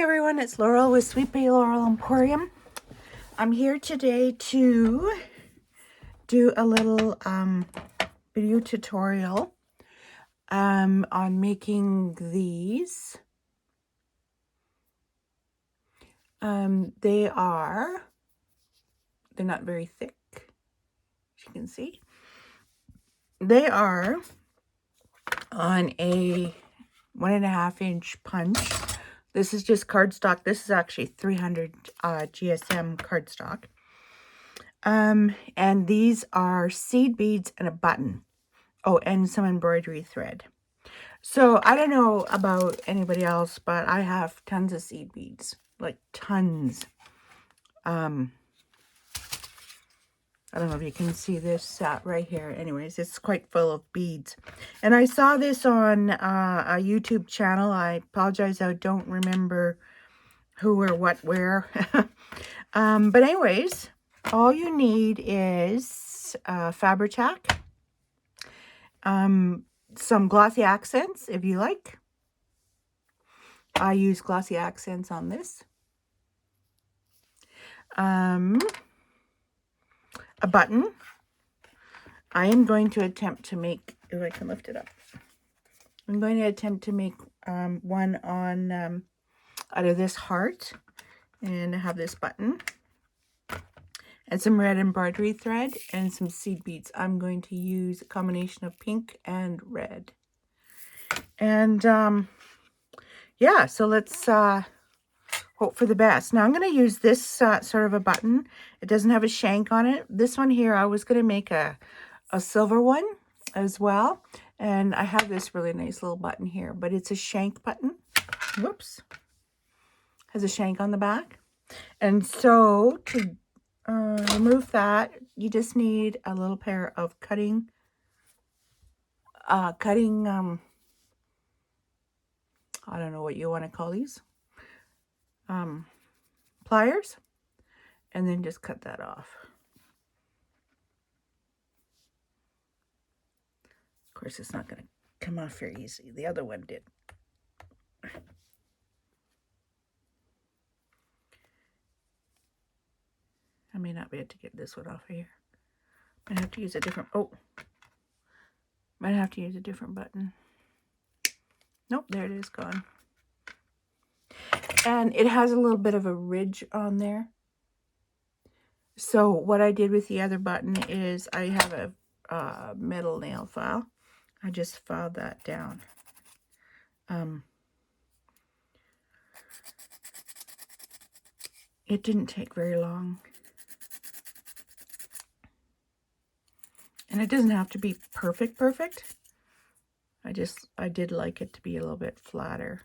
everyone, it's Laurel with Sweet Bay Laurel Emporium. I'm here today to do a little video tutorial on making these. They're not very thick, as you can see. They are on a 1.5 inch punch. This is just cardstock. This is actually 300 GSM cardstock. And these are seed beads and a button. Oh, and some embroidery thread. So I don't know about anybody else, but I have tons of seed beads, like tons. I don't know if you can see this right here. Anyways, it's quite full of beads. And I saw this on a YouTube channel. I apologize, I don't remember who or what where. But anyways, all you need is Fabri-Tac, some glossy accents if you like. I use glossy accents on this. A button. I am going to attempt to make, if I can lift it up, I'm going to attempt to make one on out of this heart, and I have this button and some red embroidery thread and some seed beads. I'm going to use a combination of pink and red. And yeah, so let's hope for the best. Now I'm going to use this sort of a button. It doesn't have a shank on it. This one here, I was going to make a silver one as well. And I have this really nice little button here, but it's a shank button. Whoops. Has a shank on the back. And so to remove that, you just need a little pair of cutting I don't know what you want to call these. Pliers, and then just cut that off. Of course, it's not going to come off very easy. The other one did. I may not be able to get this one off of here. Might have to use a different, might have to use a different button. Nope, there it is, gone. And it has a little bit of a ridge on there. So what I did with the other button is I have a metal nail file. I just filed that down. It didn't take very long. And it doesn't have to be perfect. I did like it to be a little bit flatter.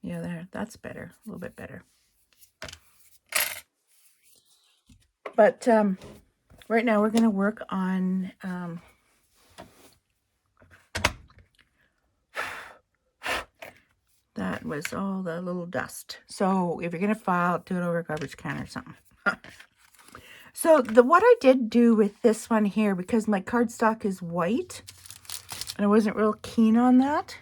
Yeah, there, that's better, a little bit better. But right now we're going to work on that was all the little dust. So if you're going to file, do it over a garbage can or something. So what I did do with this one here, because my cardstock is white, and I wasn't real keen on that.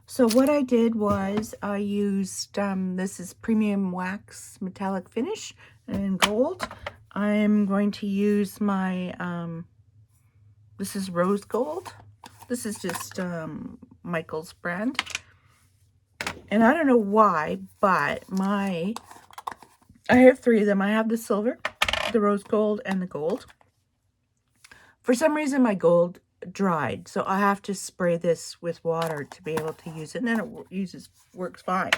So what I did was I used, this is premium wax metallic finish in gold. I'm going to use my, this is rose gold. This is just Michael's brand. And I don't know why, but I have 3 of them. I have the silver, the rose gold, and the gold. For some reason, my gold dried, so I have to spray this with water to be able to use it, and then it works fine.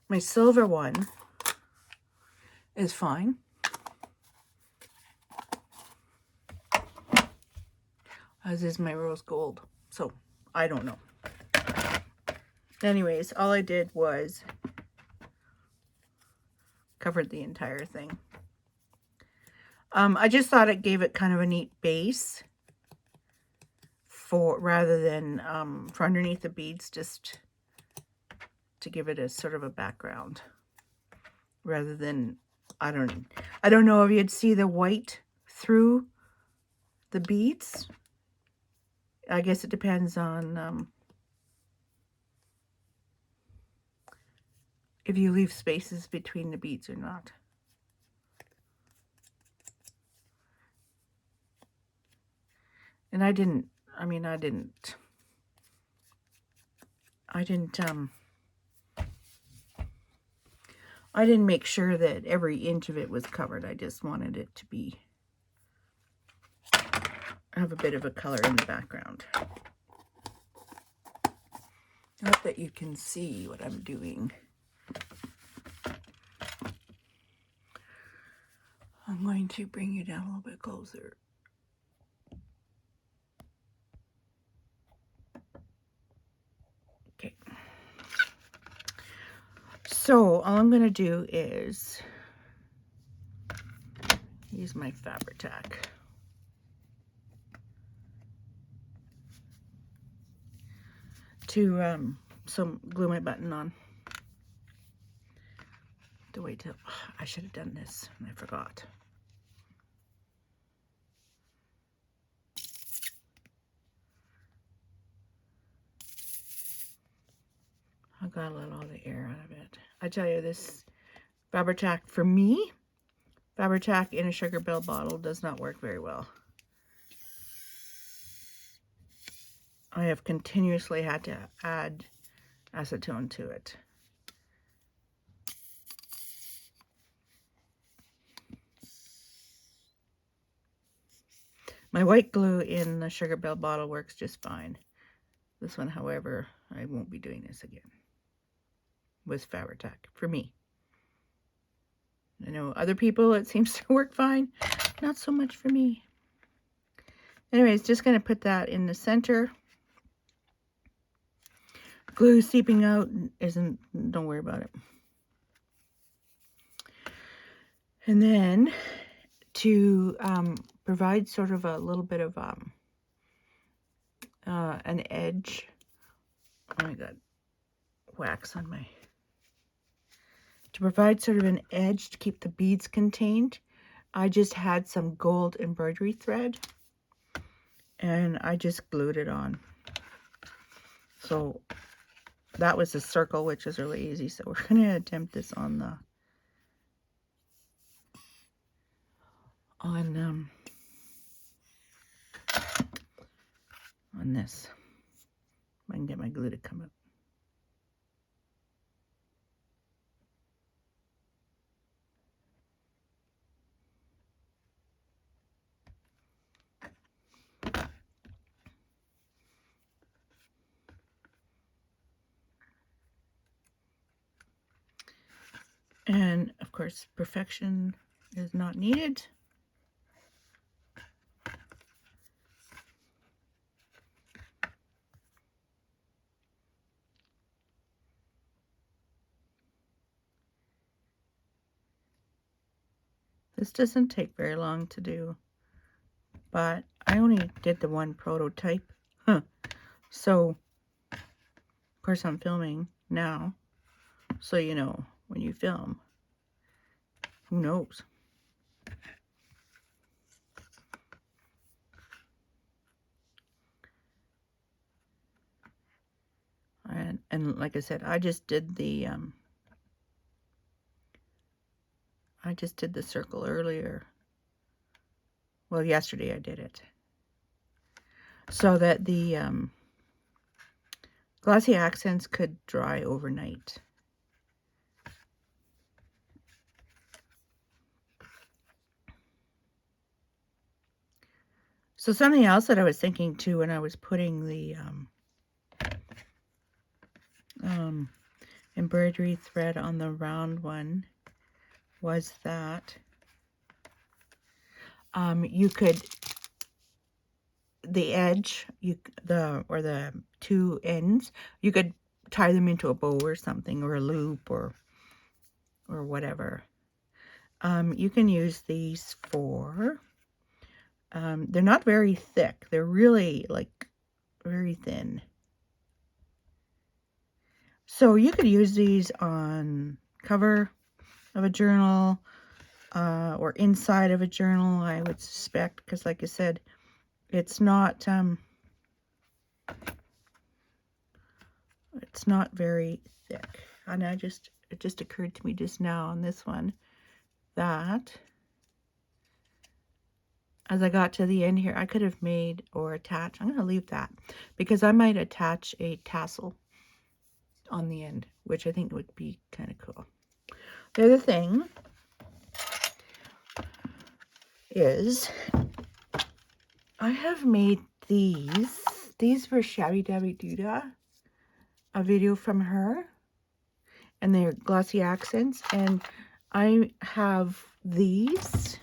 My silver one is fine. As is my rose gold. So I don't know. Anyways, all I did was covered the entire thing. I just thought it gave it kind of a neat base rather than for underneath the beads, just to give it a sort of a background rather than, I don't know. I don't know if you'd see the white through the beads. I guess it depends on if you leave spaces between the beads or not. And I didn't make sure that every inch of it was covered. I just wanted it to have a bit of a color in the background. Not that you can see what I'm doing. I'm going to bring you down a little bit closer. Okay. So all I'm going to do is use my Fabri-Tac. To glue my button on. To wait till I should have done this and I forgot. I gotta let all the air out of it. I tell you, this Fabri-Tac for me, Fabri-Tac in a Sugar Bell bottle does not work very well. I have continuously had to add acetone to it. My white glue in the Sugar Bell bottle works just fine. This one, however, I won't be doing this again with Fabri-Tac for me. I know other people it seems to work fine. Not so much for me. Anyways, just going to put that in the center. Glue seeping out don't worry about it. And then to provide sort of a little bit of an edge. Oh my God, wax on my. To provide sort of an edge to keep the beads contained, I just had some gold embroidery thread and I just glued it on. So that was a circle, which is really easy. So we're going to attempt this on this. I can get my glue to come up. And of course, perfection is not needed. This doesn't take very long to do, but I only did the one prototype. So, of course, I'm filming now, so you know, when you film, who knows? And like I said, I just did the circle earlier. Well, yesterday I did it. So that the glossy accents could dry overnight. So something else that I was thinking too when I was putting the embroidery thread on the round one was that you could, the edge, or the two ends, you could tie them into a bow or something, or a loop, or whatever. You can use these for, they're not very thick. They're really like very thin. So you could use these on cover of a journal, or inside of a journal, I would suspect, because like I said, it's not very thick. And it just occurred to me just now on this one that as I got to the end here, I could have made or attached. I'm going to leave that because I might attach a tassel on the end, which I think would be kind of cool. The other thing is I have made these. These were Shabby Dabby Doodah, a video from her, and they're glossy accents. And I have these.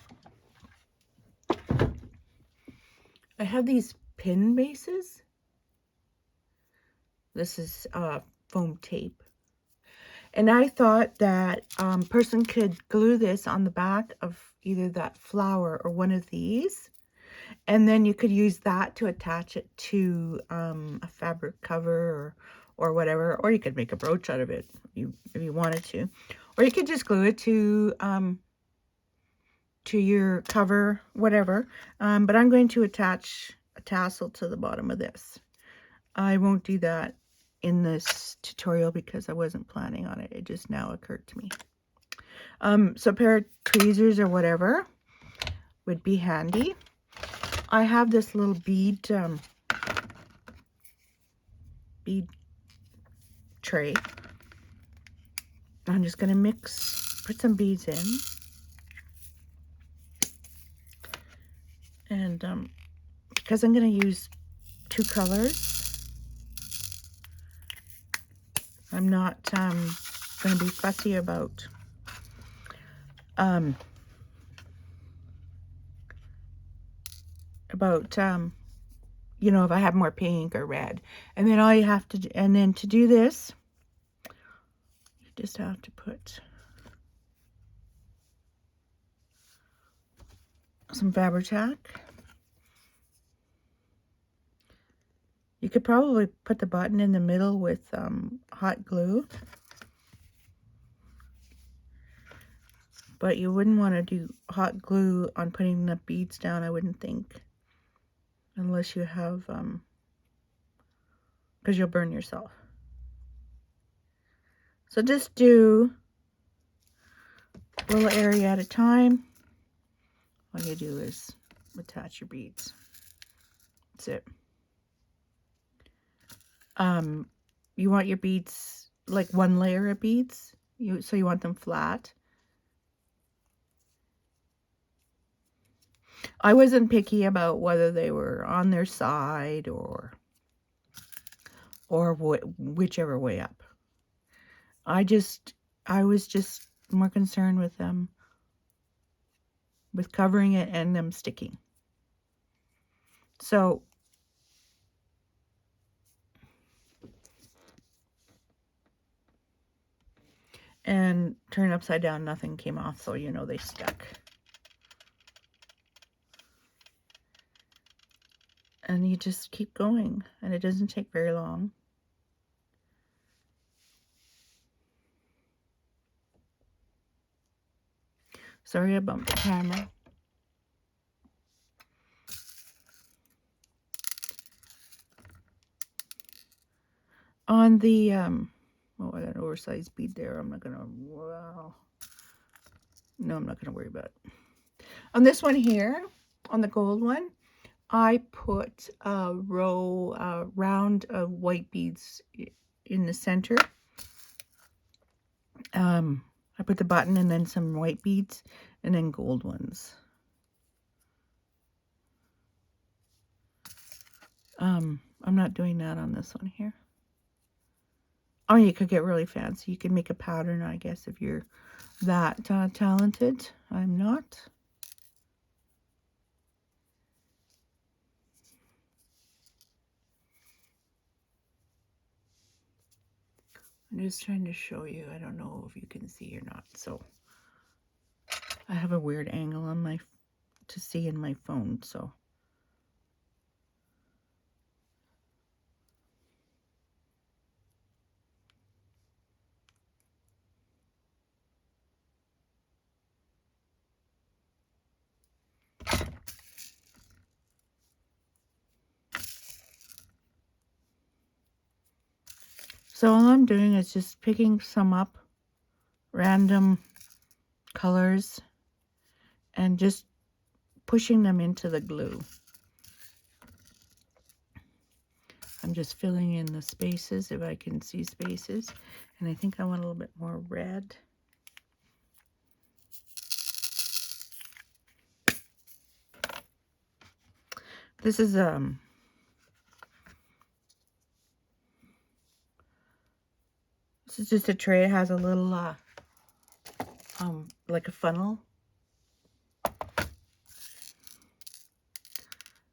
I have these pin bases. This is foam tape. And I thought that person could glue this on the back of either that flower or one of these. And then you could use that to attach it to a fabric cover or whatever. Or you could make a brooch out of it if you wanted to. Or you could just glue it to your cover, whatever. But I'm going to attach a tassel to the bottom of this. I won't do that in this tutorial because I wasn't planning on it. It just now occurred to me. So a pair of tweezers or whatever would be handy. I have this little bead tray. I'm just going to put some beads in. And because I'm going to use 2 colors, I'm not going to be fussy about you know, if I have more pink or red. And then all you have to do, and then to do this, you just have to put some Fabri-Tac. You could probably put the button in the middle with hot glue. But you wouldn't want to do hot glue on putting the beads down, I wouldn't think. Unless you have, because you'll burn yourself. So just do a little area at a time. All you do is attach your beads. That's it. You want your beads like 1 layer of beads. So you want them flat. I wasn't picky about whether they were on their side or whichever way up. I was just more concerned with them, with covering it and them sticking. So and turn upside down, nothing came off, so you know they stuck. And you just keep going, and it doesn't take very long. Sorry I bumped the camera. On the, oh, I got an oversized bead there. I'm not going to, wow. No, I'm not going to worry about it. On this one here, on the gold one, I put a round of white beads in the center. I put the button and then some white beads and then gold ones. I'm not doing that on this one here. Oh, you could get really fancy. You could make a pattern, I guess, if you're that talented. I'm not. I'm just trying to show you. I don't know if you can see or not. So I have a weird angle on to see in my phone. So So all I'm doing is just picking some up, random colors, and just pushing them into the glue. I'm just filling in the spaces if I can see spaces. And I think I want a little bit more red. This is just a tray. It has a little like a funnel.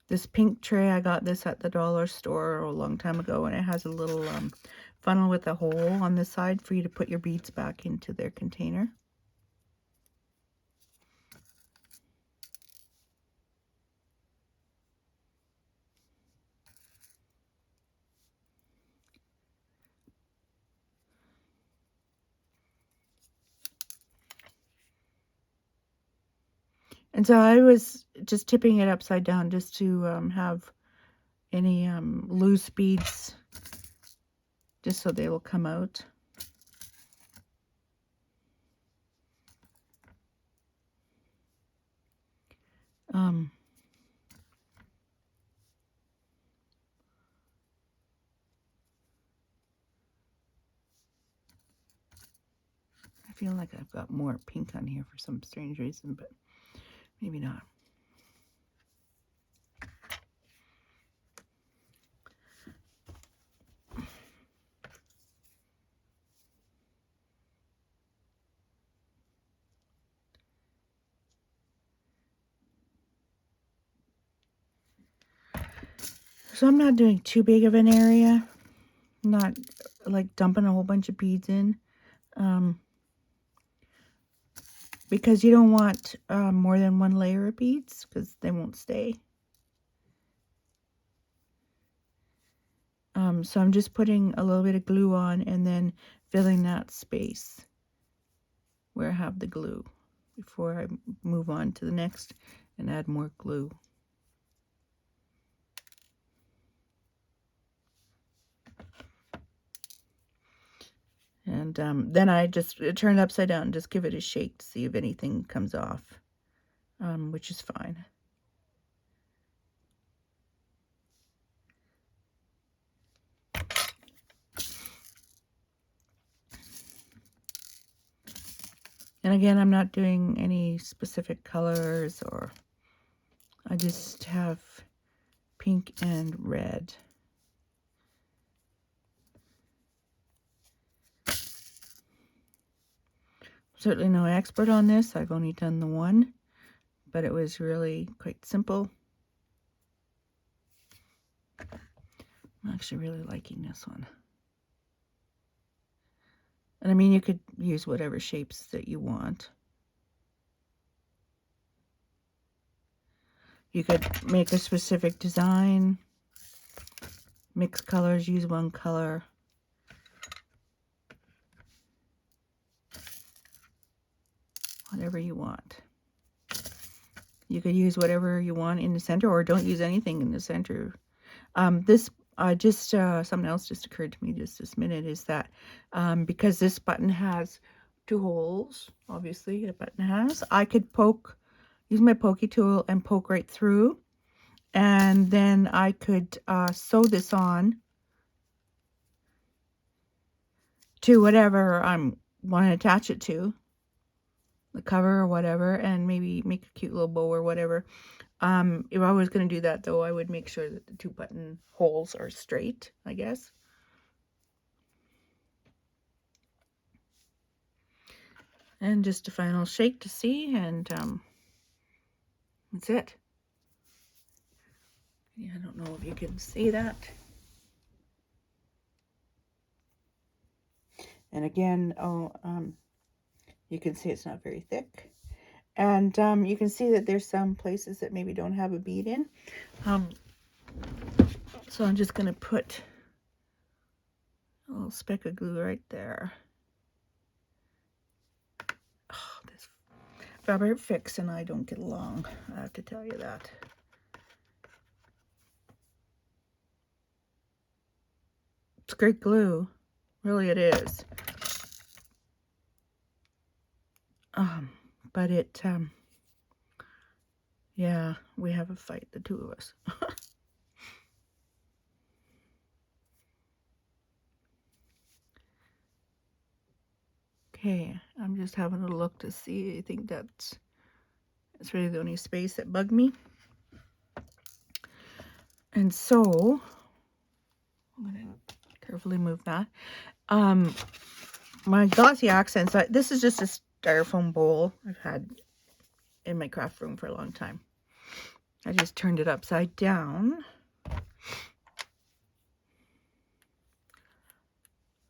This pink tray, I got this at the dollar store a long time ago, and it has a little funnel with a hole on the side for you to put your beads back into their container. And so I was just tipping it upside down just to have any loose beads, just so they will come out. I feel like I've got more pink on here for some strange reason, but maybe not. So I'm not doing too big of an area. I'm not like dumping a whole bunch of beads in. Because you don't want more than one layer of beads, because they won't stay. So I'm just putting a little bit of glue on and then filling that space where I have the glue before I move on to the next and add more glue. And then I just turn it upside down and just give it a shake to see if anything comes off, which is fine. And again, I'm not doing any specific colors, or I just have pink and red. Certainly no expert on this. I've only done the one, but it was really quite simple. I'm actually really liking this one. And I mean, you could use whatever shapes that you want. You could make a specific design, mix colors, use one color. Whatever you want. You could use whatever you want in the center, or don't use anything in the center. Something else just occurred to me just this minute is that because this button has 2 holes, obviously a button has, I could use my pokey tool and poke right through, and then I could sew this on to whatever I'm want to attach it to, the cover or whatever, and maybe make a cute little bow or whatever. If I was going to do that, though, I would make sure that the 2 button holes are straight, I guess. And just a final shake to see, and that's it. Yeah, I don't know if you can see that. And again, you can see it's not very thick. And you can see that there's some places that maybe don't have a bead in. So I'm just going to put a little speck of glue right there. Oh, this fabric fix and I don't get along, I have to tell you that. It's great glue. Really it is. But it, yeah, we have a fight, the two of us. Okay, I'm just having a look to see. I think that's really the only space that bugged me. And so, I'm going to carefully move that. My glossy accents, this is just a styrofoam bowl I've had in my craft room for a long time. I just turned it upside down.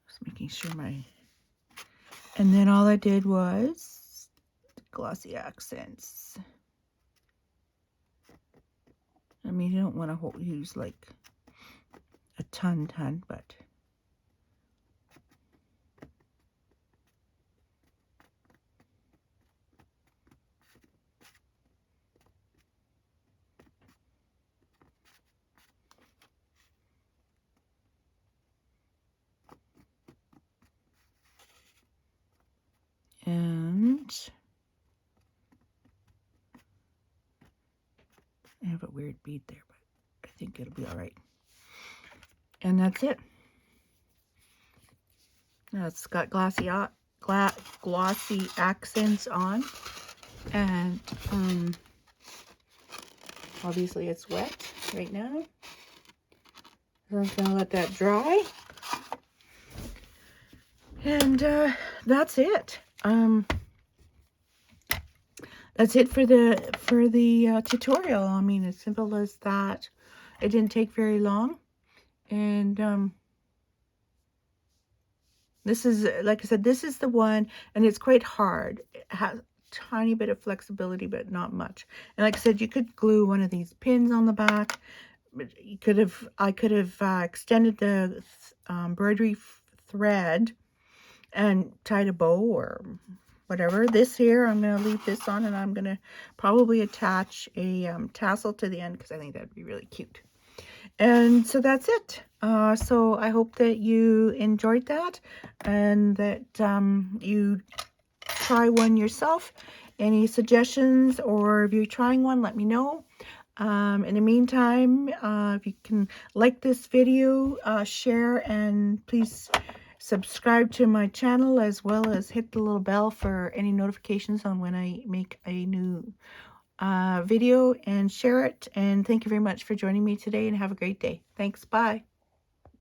Just making sure and then all I did was glossy accents. I mean, you don't want to use like a ton, but and I have a weird bead there, but I think it'll be all right. And that's it. Now it's got glossy accents on, and obviously it's wet right now. So I'm gonna let that dry, and that's it. That's it for the tutorial. I mean, as simple as that. It didn't take very long, and this is, like I said, this is the one, and it's quite hard. It has a tiny bit of flexibility, but not much. And like I said, you could glue one of these pins on the back. But I could have extended the embroidery thread and tied a bow or whatever. This here, I'm going to leave this on, and I'm going to probably attach a tassel to the end because I think that'd be really cute. And so that's it. So I hope that you enjoyed that, and that you try one yourself. Any suggestions, or if you're trying one, let me know. In the meantime, if you can like this video, share, and please subscribe to my channel, as well as hit the little bell for any notifications on when I make a new video, and share it. And thank you very much for joining me today, and have a great day. Thanks. Bye.